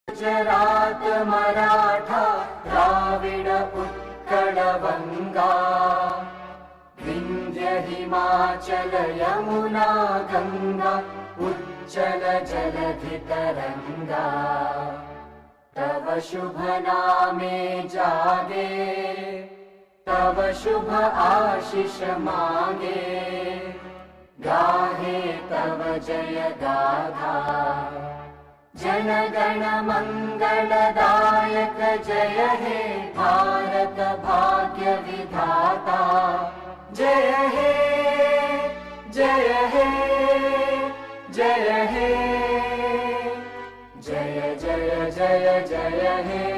गुजरात मराठा द्राविड उत्कल बंगा विंध्य हिमाचल यमुना गंगा उज्जल जलधि तरंगा तव शुभ नामे जागे तव शुभ आशीष मांगे गाहे तव जय गाथा जन गण मंगलदायक जय हे भारत भाग्य विधाता जय हे जय हे जय हे जय जय जय जय हे